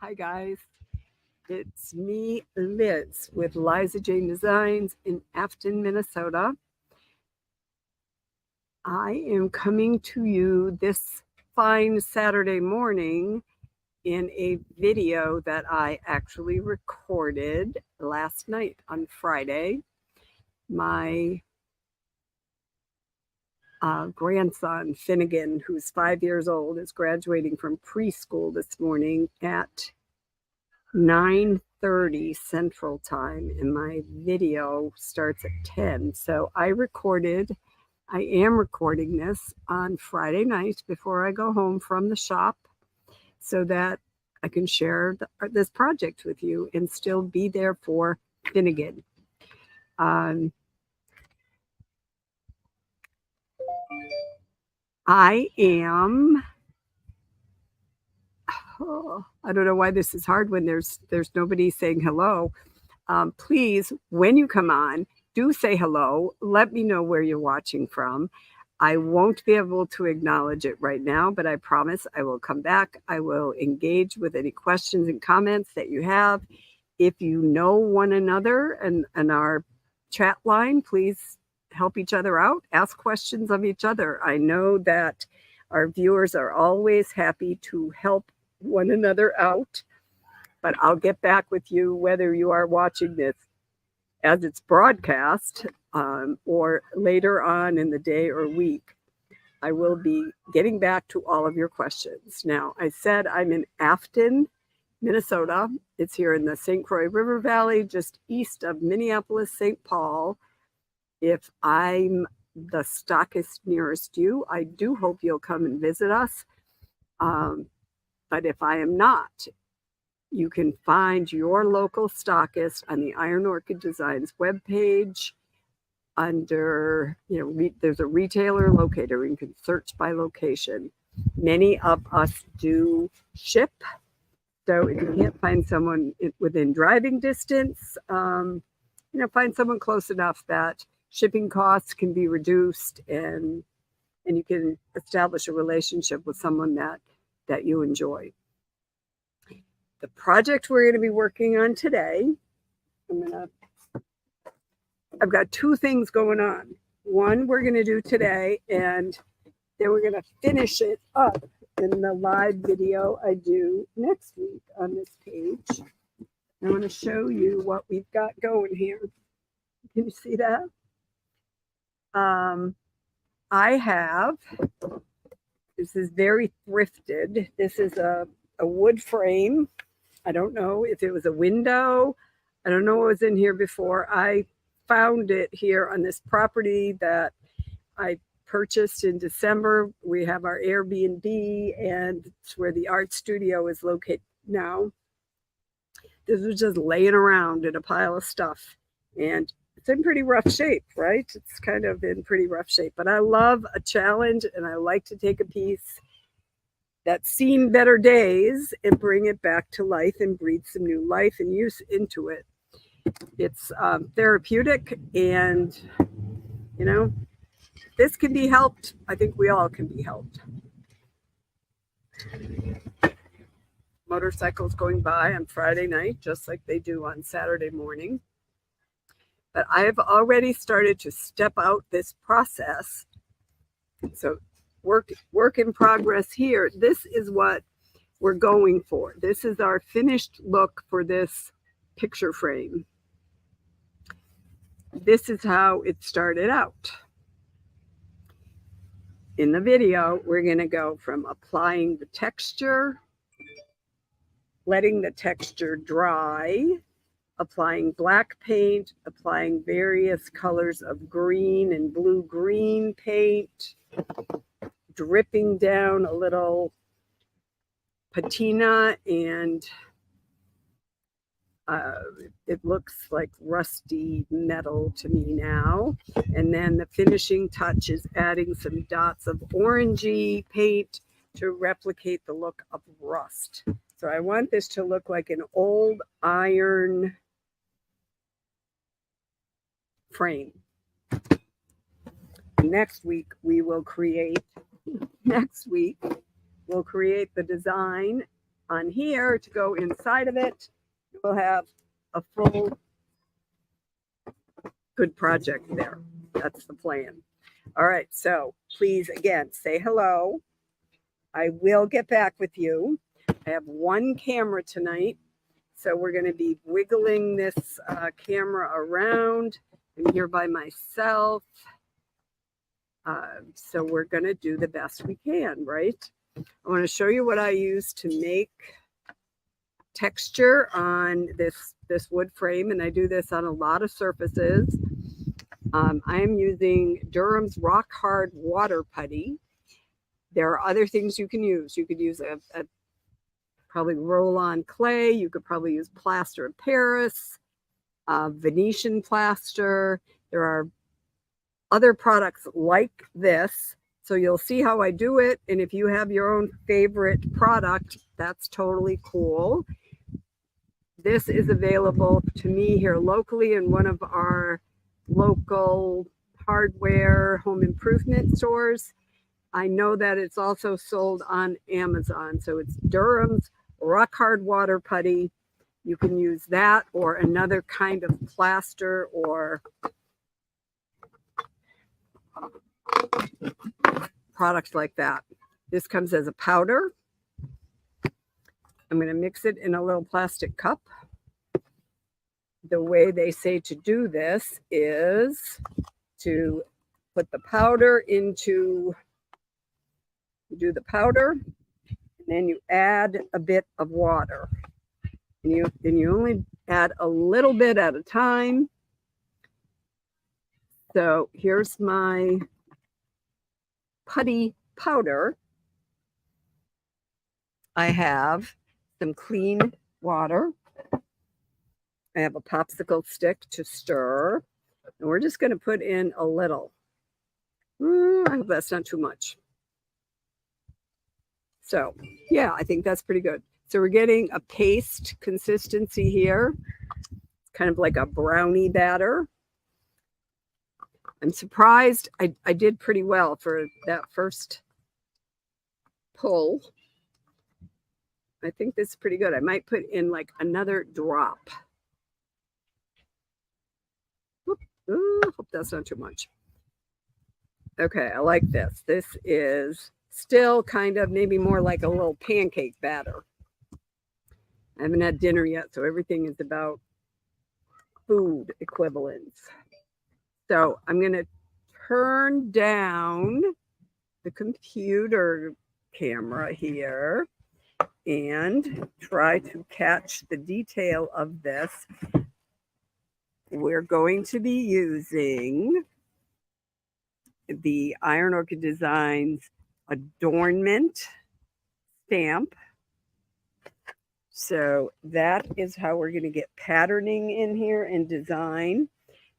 Hi guys, it's me, Liz, with Liza Jane Designs in Afton, Minnesota. I am coming to you this fine Saturday morning in a video that I actually recorded last night on Friday. My grandson, Finnegan, who's 5 years old, is graduating from preschool this morning at 9:30 Central Time, and my video starts at 10. So I am recording this on Friday night before I go home from the shop so that I can share this project with you and still be there for Finnegan. I am I don't know why this is hard when there's nobody saying hello. Please, when you come on, do say hello. Let me know where you're watching from. I won't be able to acknowledge it right now, but I promise I will come back. I will engage with any questions and comments that you have. If you know one another and our chat line, please help each other out. Ask questions of each other. I know that our viewers are always happy to help one another out, but I'll get back with you whether you are watching this as it's broadcast or later on in the day or week. I will be getting back to all of your questions. Now, I said I'm in Afton, Minnesota. It's here in the St. Croix River Valley, just east of Minneapolis, St. Paul. If I'm the stockist nearest you, I do hope you'll come and visit us. But if I am not, you can find your local stockist on the Iron Orchid Designs webpage under, there's a retailer locator. You can search by location. Many of us do ship. So if you can't find someone within driving distance, find someone close enough that shipping costs can be reduced and you can establish a relationship with someone that you enjoy. The project we're going to be working on today, I've got two things going on. One we're going to do today, and then we're going to finish it up in the live video I do next week on this page. I want to show you what we've got going here. Can you see that? This is very thrifted. This is a wood frame. I don't know if it was a window. I don't know what was in here before. I found it here on this property that I purchased in December. We have our Airbnb, and it's where the art studio is located now. This was just laying around in a pile of stuff, and it's in pretty rough shape, right? It's kind of in pretty rough shape, but I love a challenge, and I like to take a piece that's seen better days and bring it back to life and breathe some new life and use into it. It's therapeutic, and this can be helped. I think we all can be helped. Motorcycles going by on Friday night, just like they do on Saturday morning. But I have already started to step out this process. So work in progress here. This is what we're going for. This is our finished look for this picture frame. This is how it started out. In the video, we're going to go from applying the texture, letting the texture dry, applying black paint, applying various colors of green and blue-green paint, dripping down a little patina, and it looks like rusty metal to me now. And then the finishing touch is adding some dots of orangey paint to replicate the look of rust. So I want this to look like an old iron frame. Next week we'll create the design on here to go inside of it. We'll have a full good project there. That's the plan. All right, so please, again, say hello. I will get back with you. I have one camera tonight, so we're going to be wiggling this camera around. I'm here by myself, so we're going to do the best we can, right? I want to show you what I use to make texture on this wood frame, and I do this on a lot of surfaces. I am using Durham's Rock Hard Water Putty. There are other things you can use. You could use a probably roll-on clay. You could probably use plaster of Paris, Venetian plaster. There are other products like this. So you'll see how I do it. And if you have your own favorite product, that's totally cool. This is available to me here locally in one of our local hardware home improvement stores. I know that it's also sold on Amazon. So it's Durham's Rock Hard Water Putty. You can use that or another kind of plaster or products like that. This comes as a powder. I'm going to mix it in a little plastic cup. The way they say to do this is to put the powder into, you do the powder, and then you add a bit of water. And you only add a little bit at a time. So here's my putty powder. I have some clean water. I have a popsicle stick to stir. And we're just going to put in a little. I hope that's not too much. So, yeah, I think that's pretty good. So we're getting a paste consistency here. It's kind of like a brownie batter. I'm surprised I did pretty well for that first pull. I think this is pretty good. I might put in like another drop. Ooh, hope that's not too much. Okay, I like this. This is still kind of maybe more like a little pancake batter. I haven't had dinner yet, so everything is about food equivalents. So I'm going to turn down the computer camera here and try to catch the detail of this. We're going to be using the Iron Orchid Designs Adornment stamp. So that is how we're going to get patterning in here and design.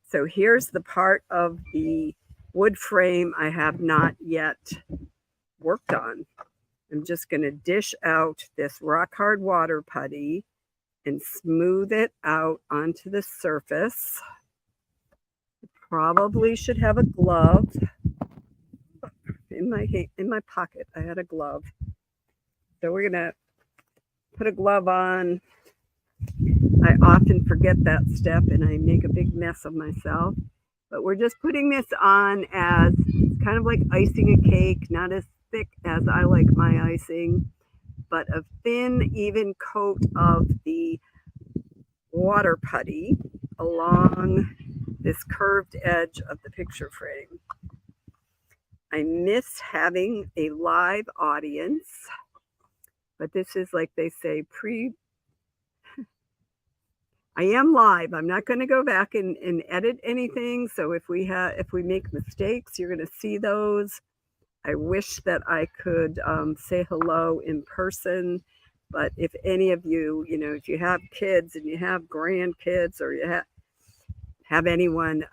So here's the part of the wood frame I have not yet worked on. I'm just going to dish out this rock hard water putty and smooth it out onto the surface. Probably should have a glove in my pocket. I had a glove. So we're going to put a glove on. I often forget that step and I make a big mess of myself. But we're just putting this on as kind of like icing a cake, not as thick as I like my icing, but a thin, even coat of the water putty along this curved edge of the picture frame. I miss having a live audience, but this is like they say I am live. I'm not going to go back and edit anything. So if we make mistakes, you're going to see those. I wish that I could say hello in person. But if any of you, if you have kids and you have grandkids or you have anyone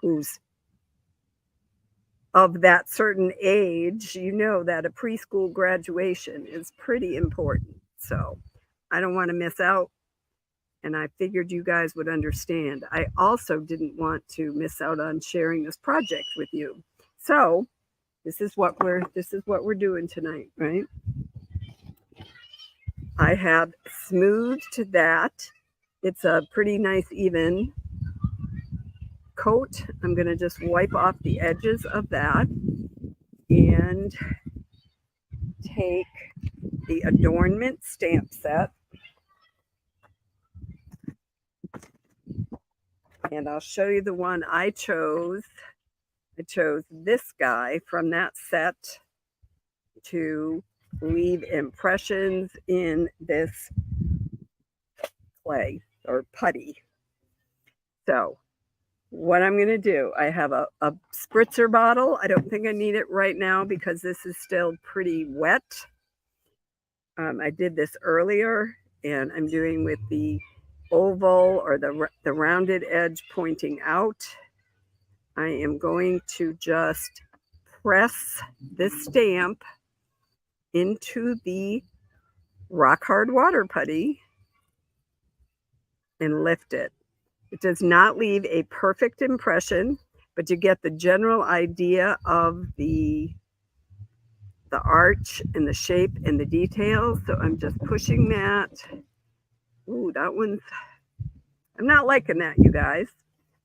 who's of that certain age, you know that a preschool graduation is pretty important. So I don't want to miss out. And I figured you guys would understand. I also didn't want to miss out on sharing this project with you. So This is what we're doing tonight, right? I have smoothed that. It's a pretty nice even coat. I'm going to just wipe off the edges of that and take the Adornment stamp set, and I'll show you the one I chose. I chose this guy from that set to leave impressions in this clay or putty. So what I'm going to do, I have a spritzer bottle. I don't think I need it right now because this is still pretty wet. I did this earlier, and I'm doing with the oval or the rounded edge pointing out. I am going to just press this stamp into the rock hard water putty and lift it. It does not leave a perfect impression, but you get the general idea of the arch and the shape and the details. So I'm just pushing that. Ooh, that one's, I'm not liking that, you guys.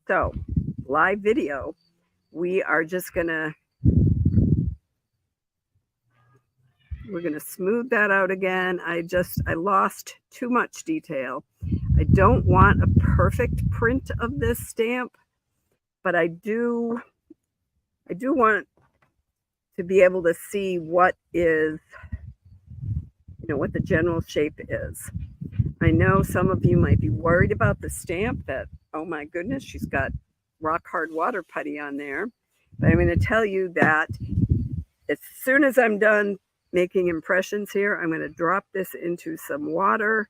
So live video, we are just gonna, we're gonna smooth that out again. I lost too much detail. I don't want a perfect print of this stamp, but I do want to be able to see what is, what the general shape is. I know some of you might be worried about the stamp that, oh my goodness, she's got rock hard water putty on there. But I'm going to tell you that as soon as I'm done making impressions here, I'm going to drop this into some water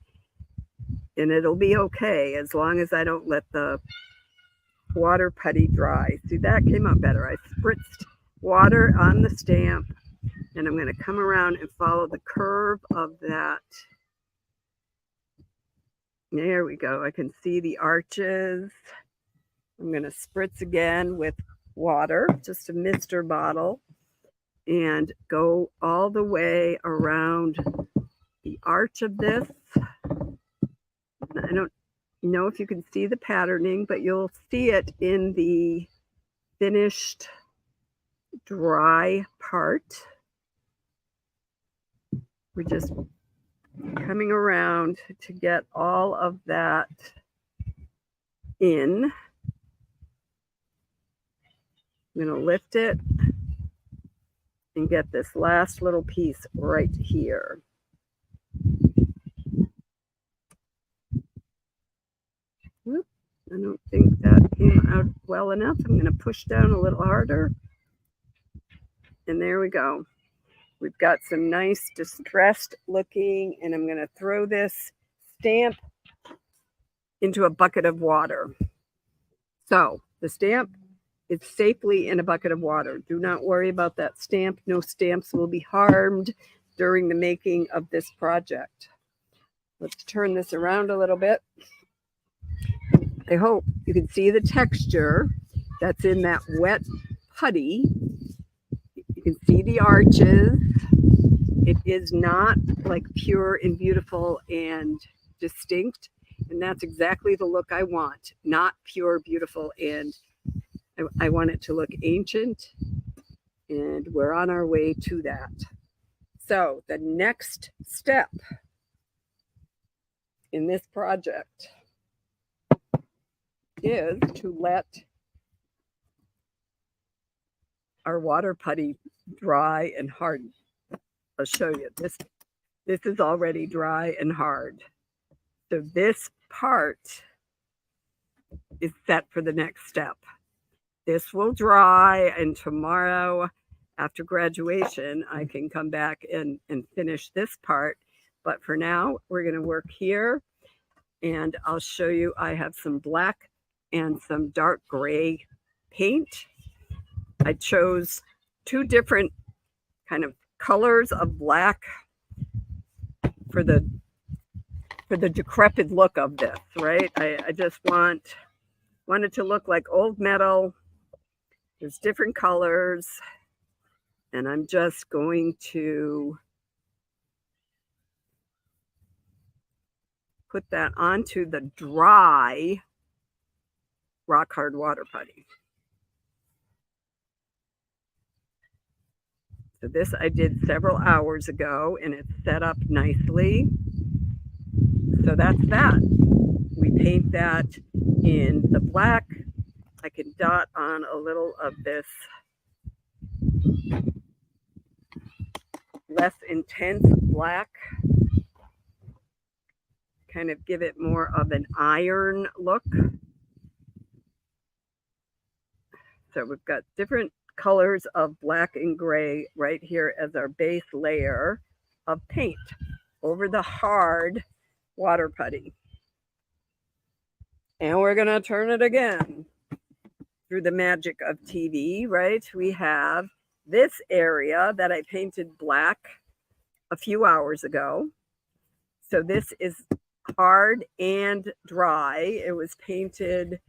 and it'll be okay as long as I don't let the water putty dry. See, that came out better. I spritzed water on the stamp, and I'm going to come around and follow the curve of that. There we go. I can see the arches. I'm going to spritz again with water, just a mister bottle, and go all the way around the arch of this. I don't know if you can see the patterning, but you'll see it in the finished dry part. We're just coming around to get all of that in. I'm going to lift it and get this last little piece right here. Whoop, I don't think that came out well enough. I'm going to push down a little harder. And there we go. We've got some nice distressed looking, and I'm going to throw this stamp into a bucket of water. So the stamp is safely in a bucket of water. Do not worry about that stamp. No stamps will be harmed during the making of this project. Let's turn this around a little bit. I hope you can see the texture that's in that wet putty. You can see the arches. It is not like pure and beautiful and distinct. And that's exactly the look I want. Not pure, beautiful, and I want it to look ancient. And we're on our way to that. So the next step in this project is to let our water putty dry and harden. I'll show you this. This is already dry and hard. So this part is set for the next step. This will dry, and tomorrow after graduation, I can come back and finish this part. But for now, we're going to work here, and I'll show you. I have some black and some dark gray paint. I chose two different kind of colors of black for the decrepit look of this, right? I just want it to look like old metal. There's different colors. And I'm just going to put that onto the dry rock hard water putty. So this I did several hours ago and it's set up nicely. So that's that. We paint that in the black. I can dot on a little of this less intense black, kind of give it more of an iron look. So we've got different colors of black and gray right here as our base layer of paint over the hard water putty. And we're going to turn it again. Through the magic of TV, right? We have this area that I painted black a few hours ago. So this is hard and dry. It was painted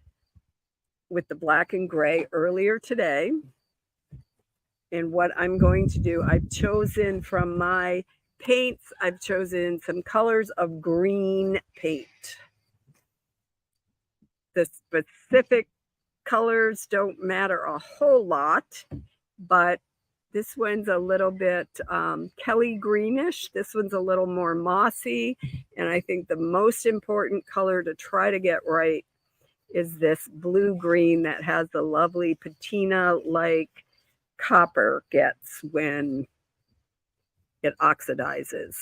with the black and gray earlier today. And what I'm going to do, I've chosen from my paints, I've chosen some colors of green paint. The specific colors don't matter a whole lot, but this one's a little bit Kelly greenish. This one's a little more mossy. And I think the most important color to try to get right is this blue green that has the lovely patina like copper gets when it oxidizes.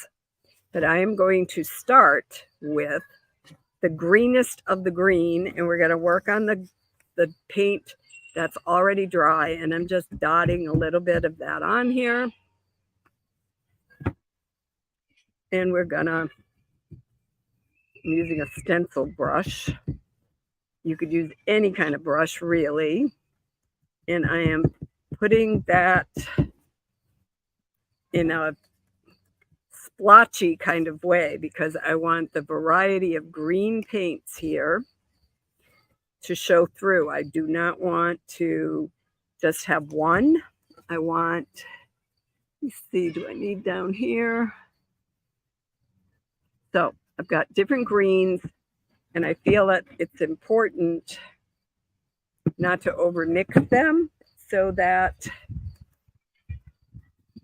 But I am going to start with the greenest of the green, and we're going to work on the paint that's already dry, and I'm just dotting a little bit of that on here. And I'm using a stencil brush. You could use any kind of brush really. And I am putting that in a splotchy kind of way because I want the variety of green paints here to show through. I do not want to just have one. I want, let me see, do I need down here? So I've got different greens, and I feel that it's important not to overmix them so that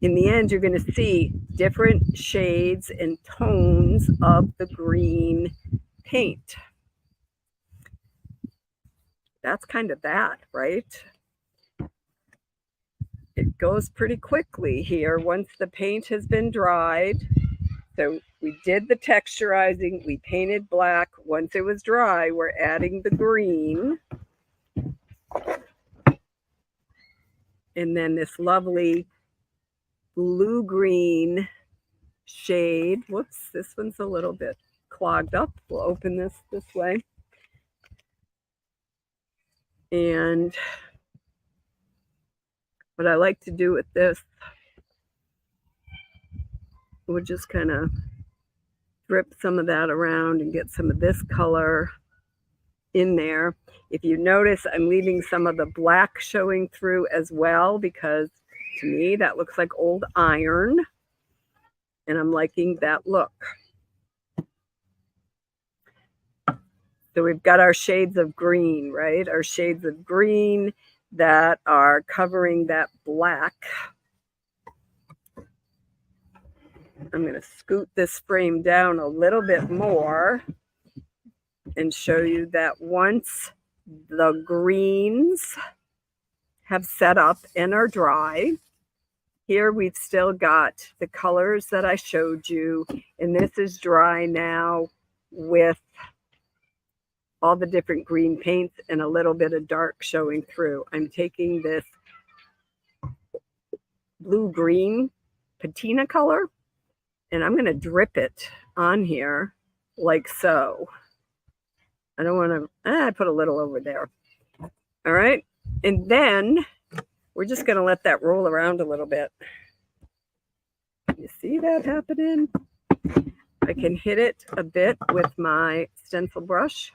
in the end you're going to see different shades and tones of the green paint. That's kind of that, right? It goes pretty quickly here once the paint has been dried. So we did the texturizing, we painted black. Once it was dry, we're adding the green. And then this lovely blue-green shade. Whoops, this one's a little bit clogged up. We'll open this way. And what I like to do with this, we'll just kind of drip some of that around and get some of this color in there. If you notice, I'm leaving some of the black showing through as well because to me that looks like old iron and I'm liking that look. So we've got our shades of green, right? Our shades of green that are covering that black. I'm going to scoot this frame down a little bit more and show you that once the greens have set up and are dry, here we've still got the colors that I showed you, and this is dry now with all the different green paints and a little bit of dark showing through. I'm taking this blue-green patina color, and I'm going to drip it on here like so. I don't want to, I put a little over there. All right. And then we're just going to let that roll around a little bit. You see that happening? I can hit it a bit with my stencil brush.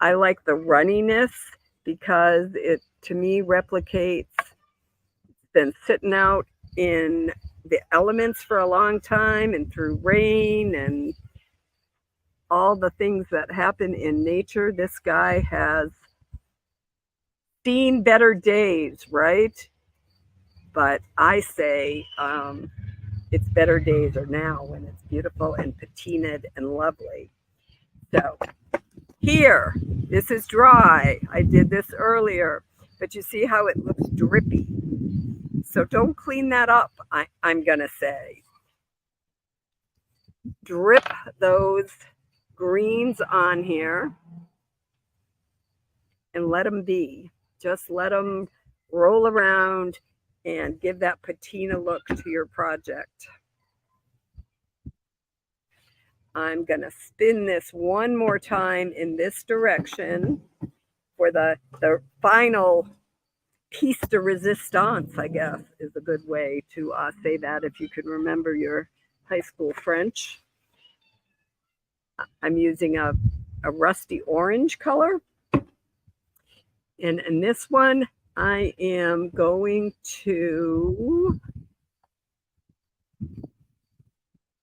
I like the runniness because it, to me, replicates been sitting out in the elements for a long time and through rain and all the things that happen in nature. This guy has seen better days, right? But I say its better days are now when it's beautiful and patinaed and lovely. So here, this is dry. I did this earlier, but you see how it looks drippy. So don't clean that up, I'm going to say. Drip those greens on here and let them be. Just let them roll around and give that patina look to your project. I'm going to spin this one more time in this direction for the final piece de resistance, I guess, is a good way to say that if you can remember your high school French. I'm using a rusty orange color. And in this one, I am going to,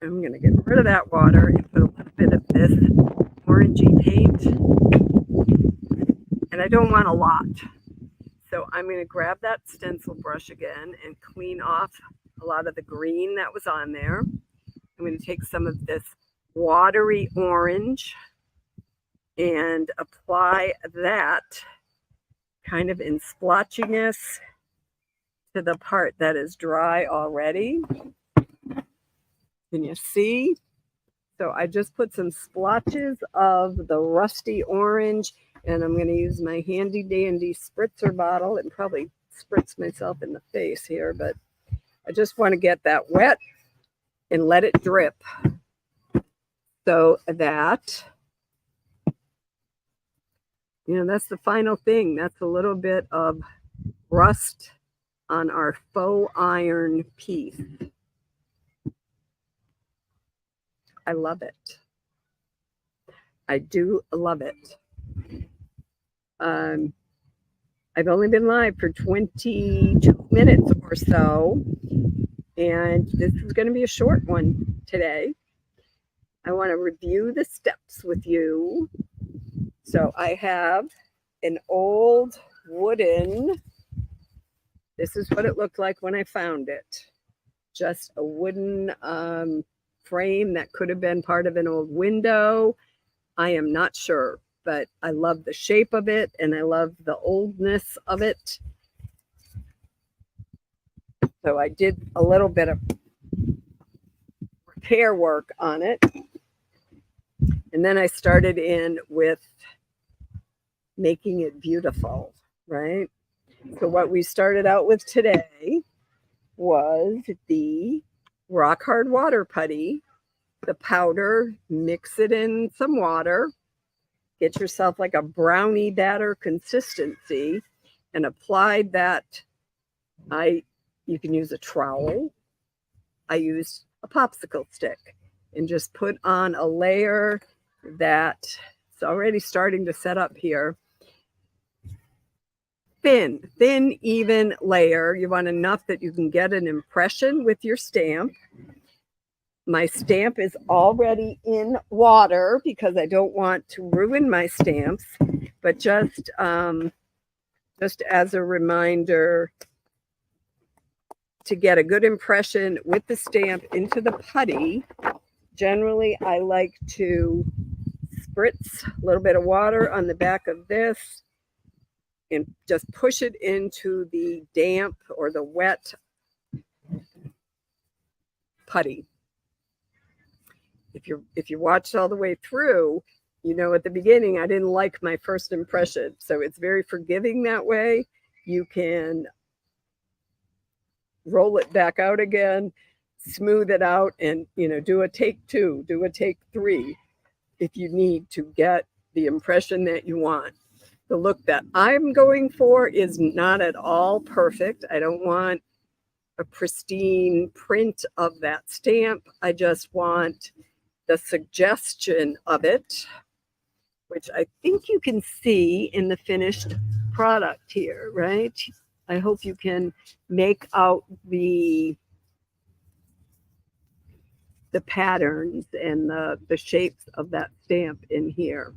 I'm going to get rid of that water and put a little bit of this orangey paint. And I don't want a lot. So I'm going to grab that stencil brush again and clean off a lot of the green that was on there. I'm going to take some of this watery orange and apply that kind of in splotchiness to the part that is dry already. Can you see? So I just put some splotches of the rusty orange, and I'm going to use my handy dandy spritzer bottle and probably spritz myself in the face here, but I just want to get that wet and let it drip so that, you know, that's the final thing. That's a little bit of rust on our faux iron piece. I love it. I do love it. I've only been live for 22 minutes or so, and this is going to be a short one today. I want to review the steps with you. So I have an old wooden, this is what it looked like when I found it. Just a wooden frame that could have been part of an old window. I am not sure, but I love the shape of it and I love the oldness of it. So I did a little bit of repair work on it. And then I started in with making it beautiful, right? So what we started out with today was the rock hard water putty, the powder, mix it in some water, get yourself like a brownie batter consistency, and applied that. You can use a trowel. I used a popsicle stick and just put on a layer that it's already starting to set up here. Thin, even layer. You want enough that you can get an impression with your stamp. My stamp is already in water because I don't want to ruin my stamps, but just as a reminder to get a good impression with the stamp into the putty, generally I like to spritz a little bit of water on the back of this and just push it into the damp or the wet putty. If you watched all the way through, you know at the beginning I didn't like my first impression. So it's very forgiving that way. You can roll it back out again, smooth it out, and do a take 2, do a take 3 if you need to get the impression that you want. The look that I'm going for is not at all perfect. I don't want a pristine print of that stamp. I just want the suggestion of it, which I think you can see in the finished product here, right? I hope you can make out the patterns and the shapes of that stamp in here.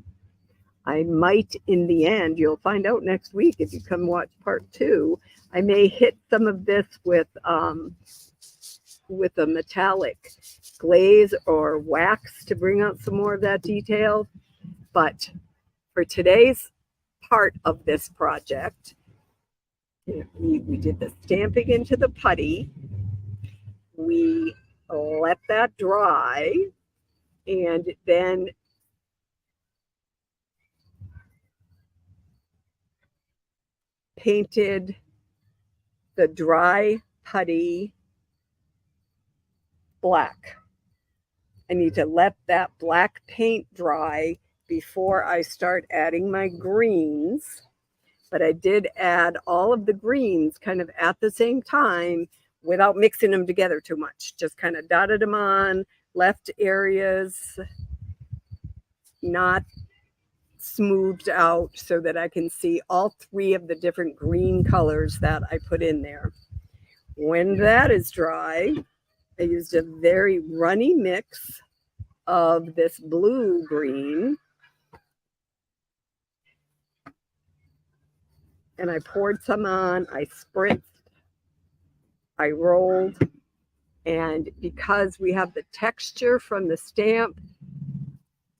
I might, in the end, you'll find out next week if you come watch part 2, I may hit some of this with a metallic glaze or wax to bring out some more of that detail. But for today's part of this project, we did the stamping into the putty. We let that dry, and then painted the dry putty black. I need to let that black paint dry before I start adding my greens. But I did add all of the greens kind of at the same time without mixing them together too much. Just kind of dotted them on, left areas not smoothed out so that I can see all 3 of the different green colors that I put in there. When that is dry, I used a very runny mix of this blue green, and I poured some on, I spritzed, I rolled, and because we have the texture from the stamp,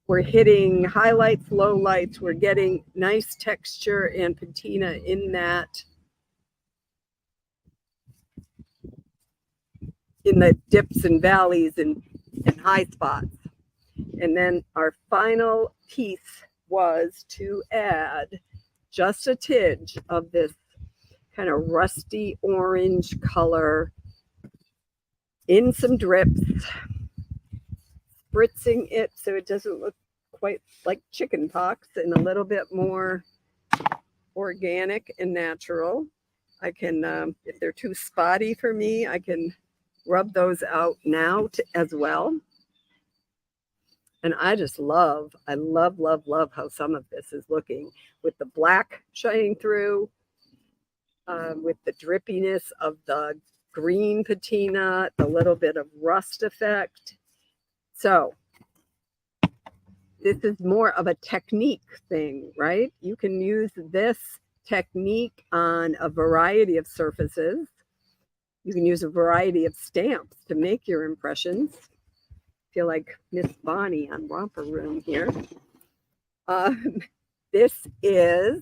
we're hitting highlights, lowlights, we're getting nice texture and patina in that, in the dips and valleys and high spots. And then our final piece was to add just a tinge of this kind of rusty orange color in some drips, spritzing it so it doesn't look quite like chicken pox and a little bit more organic and natural. I can, if they're too spotty for me, I can rub those out now as well. And I just love how some of this is looking with the black shining through, with the drippiness of the green patina, the little bit of rust effect. So this is more of a technique thing, right? You can use this technique on a variety of surfaces. You can use a variety of stamps to make your impressions. Feel like Miss Bonnie on Romper Room here. This is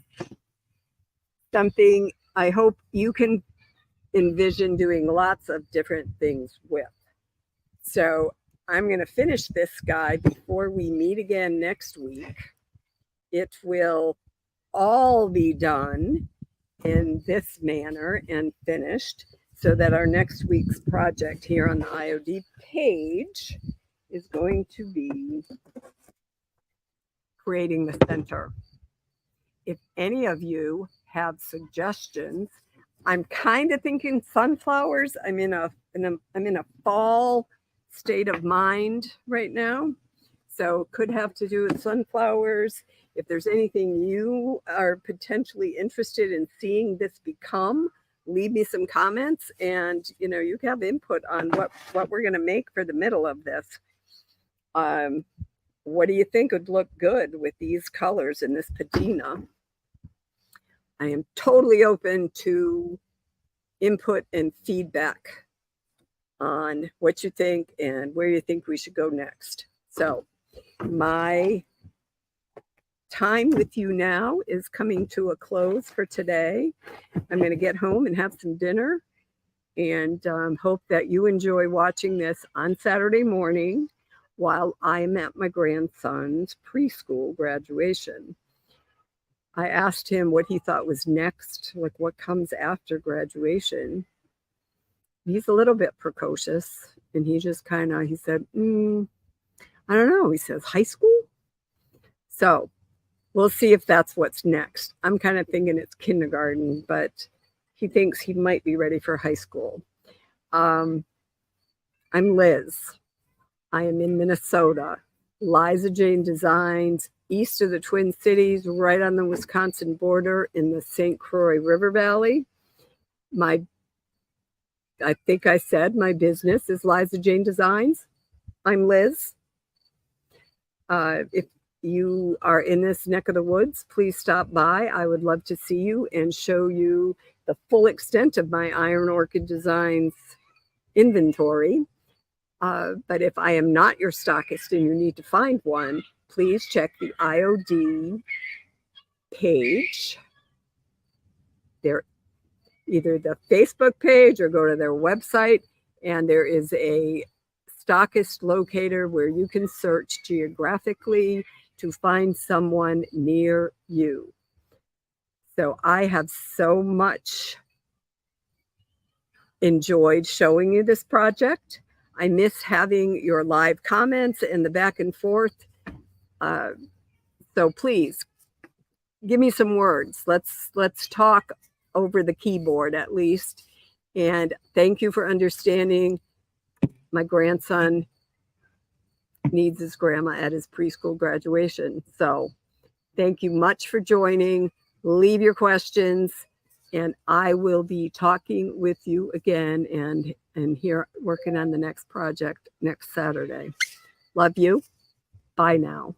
something I hope you can envision doing lots of different things with. So I'm going to finish this guy before we meet again next week. It will all be done in this manner and finished so that our next week's project here on the IOD page is going to be creating the center. If any of you have suggestions, I'm kind of thinking sunflowers. I'm in a fall state of mind right now, so could have to do with sunflowers. If there's anything you are potentially interested in seeing this become, leave me some comments, and you can have input on what we're going to make for the middle of this. What do you think would look good with these colors and this patina? I am totally open to input and feedback on what you think and where you think we should go next. So my time with you now is coming to a close for today. I'm going to get home and have some dinner, and hope that you enjoy watching this on Saturday morning while I'm at my grandson's preschool graduation. I asked him what he thought was next, like what comes after graduation. He's a little bit precocious, and he just he said, I don't know. He says, high school? So we'll see if that's what's next. I'm kind of thinking it's kindergarten, but he thinks he might be ready for high school. I'm Liz. I am in Minnesota. Liza Jane Designs, east of the Twin Cities, right on the Wisconsin border in the St. Croix River Valley. I think I said my business is Liza Jane Designs. I'm Liz. If you are in this neck of the woods, please stop by. I would love to see you and show you the full extent of my Iron Orchid Designs inventory. But if I am not your stockist and you need to find one, please check the IOD page. They're either the Facebook page or go to their website, and there is a stockist locator where you can search geographically to find someone near you. So I have so much enjoyed showing you this project. I miss having your live comments and the back and forth. So please give me some words. Let's talk over the keyboard at least. And thank you for understanding. My grandson needs his grandma at his preschool graduation. So thank you much for joining. Leave your questions, and I will be talking with you again and here working on the next project next Saturday. Love you. Bye now.